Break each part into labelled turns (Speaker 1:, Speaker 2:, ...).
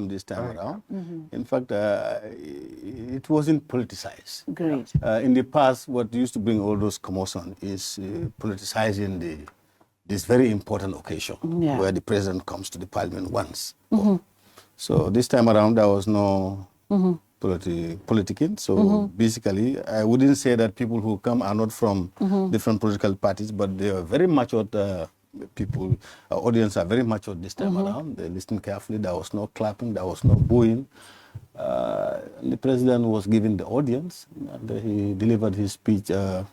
Speaker 1: this time around. In fact, it wasn't politicized.
Speaker 2: Great.
Speaker 1: In the past, what used to bring all those commotion is politicizing this very important occasion where the president comes to the parliament once. So this time around, there was no politicking. So basically, I wouldn't say that people who come are not from different political parties, but they are very matured people. Our audience are very matured this time around. They listened carefully. There was no clapping. There was no booing. And the president was giving the audience, and he delivered his speech. I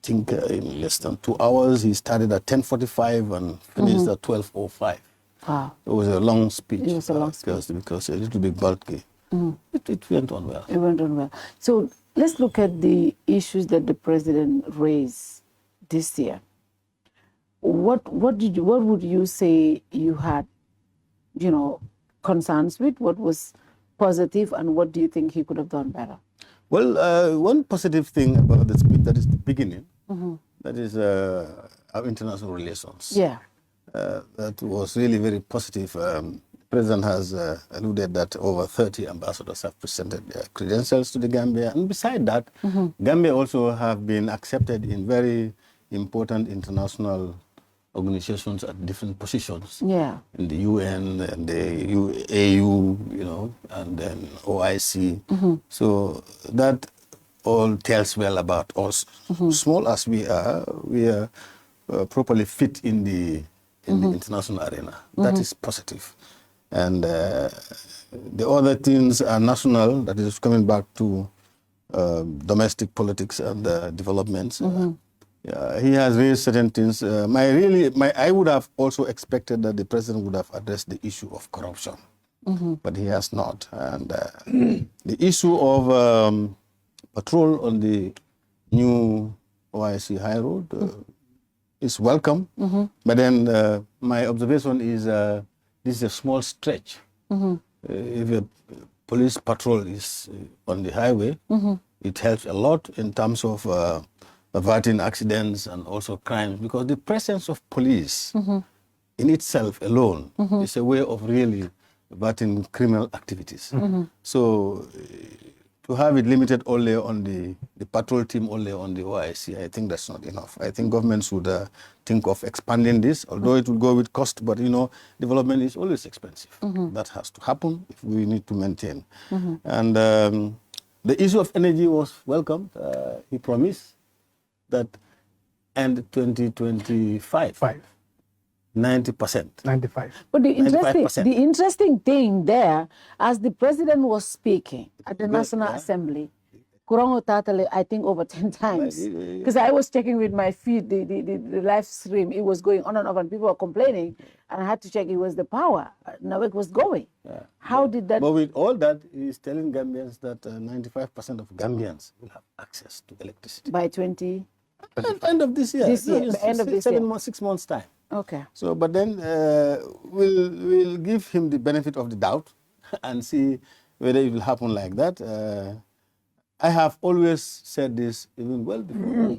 Speaker 1: think in less than 2 hours. He started at 10:45 and finished at 12:05.
Speaker 2: Wow.
Speaker 1: It was a long speech.
Speaker 2: It was a long speech.
Speaker 1: Because a little bit bulky. It went on well.
Speaker 2: It went on well. So let's look at the issues that the president raised this year. What would you say you had, concerns with? What was positive, and what do you think he could have done better?
Speaker 1: Well, one positive thing about the speech, that is the beginning, that is our international relations.
Speaker 2: Yeah.
Speaker 1: That was really very positive. The president has alluded that over 30 ambassadors have presented their credentials to the Gambia. And beside that, Gambia also have been accepted in very important international organizations at different positions.
Speaker 2: Yeah.
Speaker 1: In the UN and the AU, and then OIC. So that all tells well about us. Small as we are properly fit in the international arena. That is positive. And the other things are national, that is coming back to domestic politics and developments. He has raised certain things. I would have also expected that the president would have addressed the issue of corruption, but he has not. And the issue of patrol on the new OIC High Road is welcome. But then my observation is this is a small stretch. If a police patrol is on the highway, it helps a lot in terms of averting accidents and also crimes, because the presence of police in itself alone is a way of really averting criminal activities. So to have it limited only on the patrol team, only on the OIC, I think that's not enough. I think governments would think of expanding this, although it will go with cost, but development is always expensive. That has to happen if we need to maintain. And the issue of energy was welcomed. He promised that end 2025, 90%.
Speaker 3: 95.
Speaker 2: But the interesting thing there, as the president was speaking at the National Assembly, Kurango Tatale, I think over 10 times, because I was checking with my feed, the live stream, it was going on and off, and people were complaining, and I had to check it was the power. Now it was going. How did that?
Speaker 1: But with all that, he's telling Gambians that 95% of Gambians will have access to electricity.
Speaker 2: By 20?
Speaker 1: End of this year.
Speaker 2: The end of this year.
Speaker 1: 6 months' time.
Speaker 2: Okay.
Speaker 1: So, but then we'll give him the benefit of the doubt and see whether it will happen like that. I have always said this even well before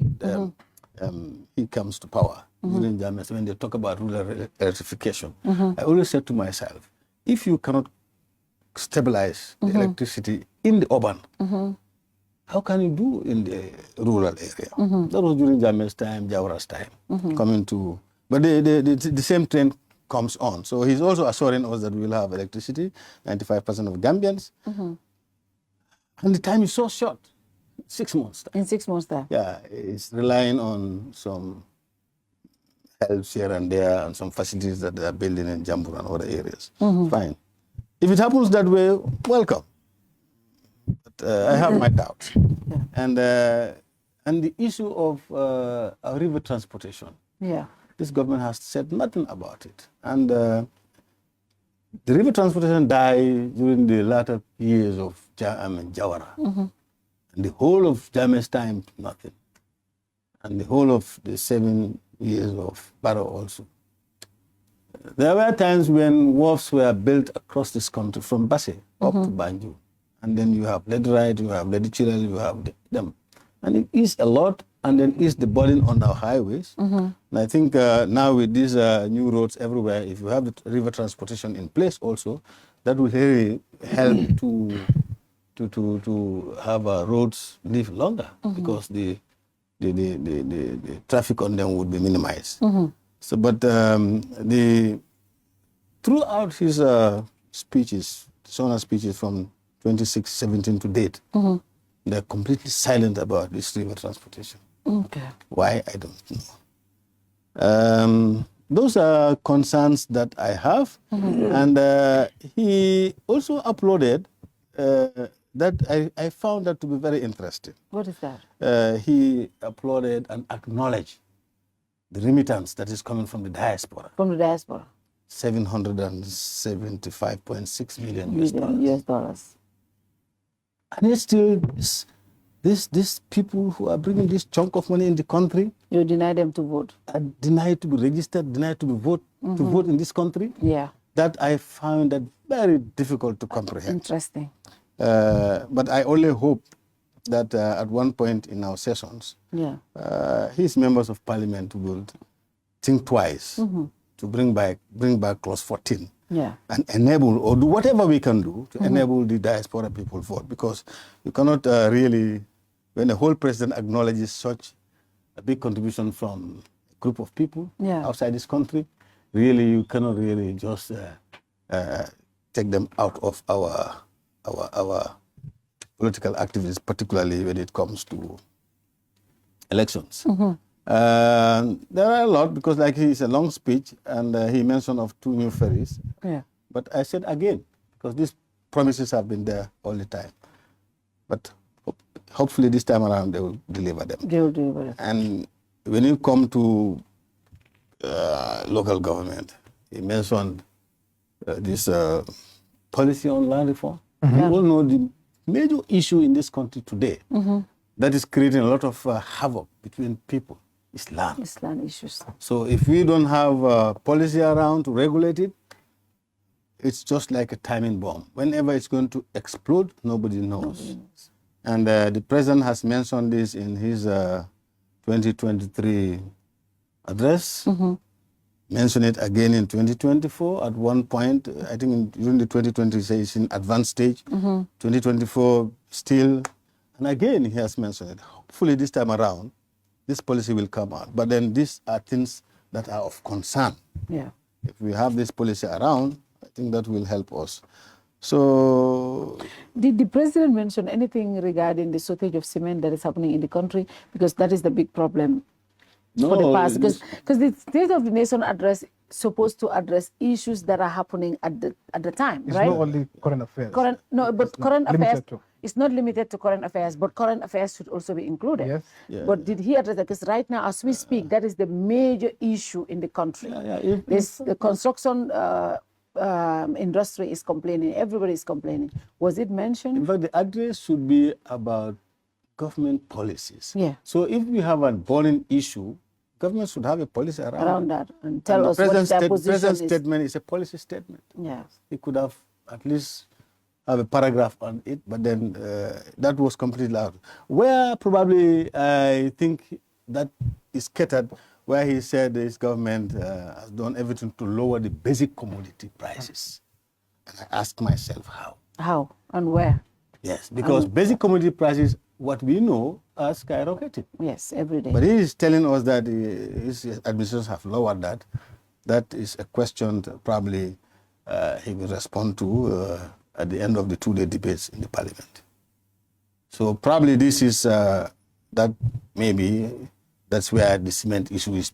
Speaker 1: he comes to power. During Jammeh's, when they talk about rural electrification, I always said to myself, if you cannot stabilize the electricity in the urban, how can you do in the rural area? That was during Jammeh's time, Jawara's time, coming to. But the same trend comes on. So he's also assuring us that we will have electricity, 95% of Gambians. And the time is so short, 6 months.
Speaker 2: In 6 months time.
Speaker 1: Yeah, it's relying on some helps here and there and some facilities that they are building in Jambu and other areas. Fine. If it happens that way, welcome. But I have my doubts. And the issue of river transportation.
Speaker 2: Yeah.
Speaker 1: This government has said nothing about it. And the river transportation died during the latter years of Jawara. And the whole of Jammeh's time, nothing. And the whole of the 7 years of Barrow also. There were times when wharves were built across this country from Basse up to Banjul. And then you have Lady Right, you have Lady Chilal, you have them. And it is a lot, and then ease the burden on our highways. And I think now with these new roads everywhere, if you have the river transportation in place also, that will really help to have roads live longer, because the traffic on them would be minimized. So, but throughout his speeches, SoNA speeches from 2017 to date, they're completely silent about this river transportation.
Speaker 2: Okay.
Speaker 1: Why, I don't know. Those are concerns that I have. And he also uploaded that I found that to be very interesting.
Speaker 2: What is that?
Speaker 1: He uploaded and acknowledged the remittance that is coming from the diaspora.
Speaker 2: From the diaspora.
Speaker 1: $775.6 million
Speaker 2: US dollars.
Speaker 1: And it's still these people who are bringing this chunk of money in the country.
Speaker 2: You deny them to vote.
Speaker 1: Are denied to be registered, denied to be vote to vote in this country.
Speaker 2: Yeah.
Speaker 1: That I found that very difficult to comprehend.
Speaker 2: Interesting.
Speaker 1: But I only hope that at one point in our sessions, his members of parliament will think twice to bring back clause 14 and enable, or do whatever we can do to enable the diaspora people vote, because you cannot really, when the whole president acknowledges such a big contribution from a group of people outside this country, really you cannot really just take them out of our political activities, particularly when it comes to elections. There are a lot, because like it's a long speech, and he mentioned of 2 new ferries.
Speaker 2: Yeah.
Speaker 1: But I said again, because these promises have been there all the time. But hopefully this time around they will deliver them.
Speaker 2: They will deliver them.
Speaker 1: And when you come to local government, he mentioned this policy on land reform. We all know the major issue in this country today that is creating a lot of havoc between people is land.
Speaker 2: It's land issues.
Speaker 1: So if we don't have policy around to regulate it, it's just like a timing bomb. Whenever it's going to explode, nobody knows. And the president has mentioned this in his 2023 address. Mentioned it again in 2024 at one point. I think during the 2020 it's in advanced stage. 2024 still. And again, he has mentioned it. Hopefully this time around, this policy will come out. But then these are things that are of concern.
Speaker 2: Yeah.
Speaker 1: If we have this policy around, I think that will help us. So,
Speaker 2: did the president mention anything regarding the shortage of cement that is happening in the country? Because that is the big problem for the past. Because the State of the Nation address is supposed to address issues that are happening at the time,
Speaker 3: it's
Speaker 2: right?
Speaker 3: It's not only current affairs.
Speaker 2: Current affairs. It's not limited to current affairs, but current affairs should also be included.
Speaker 3: Yes.
Speaker 1: Yeah.
Speaker 2: But did he address that? Because right now, as we speak, that is the major issue in the country. The construction industry is complaining. Everybody is complaining. Was it mentioned?
Speaker 1: In fact, the address should be about government policies.
Speaker 2: Yeah.
Speaker 1: So if we have a burning issue, government should have a policy around
Speaker 2: that and tell us what their position is.
Speaker 1: The president's statement is a policy statement.
Speaker 2: Yeah.
Speaker 1: He could have at least have a paragraph on it, but then that was completely out. Where probably I think that is scattered, where he said his government has done everything to lower the basic commodity prices. And I asked myself, how?
Speaker 2: How and where?
Speaker 1: Yes, because basic commodity prices, what we know, are skyrocketing.
Speaker 2: Yes, every day.
Speaker 1: But he is telling us that his administrations have lowered that. That is a question that probably he will respond to at the end of the 2-day debates in the parliament. So probably this is that maybe that's where the cement issue is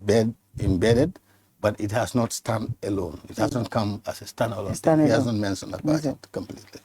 Speaker 1: embedded, but it has not stand alone. It hasn't come as a standalone thing. He hasn't mentioned about it completely.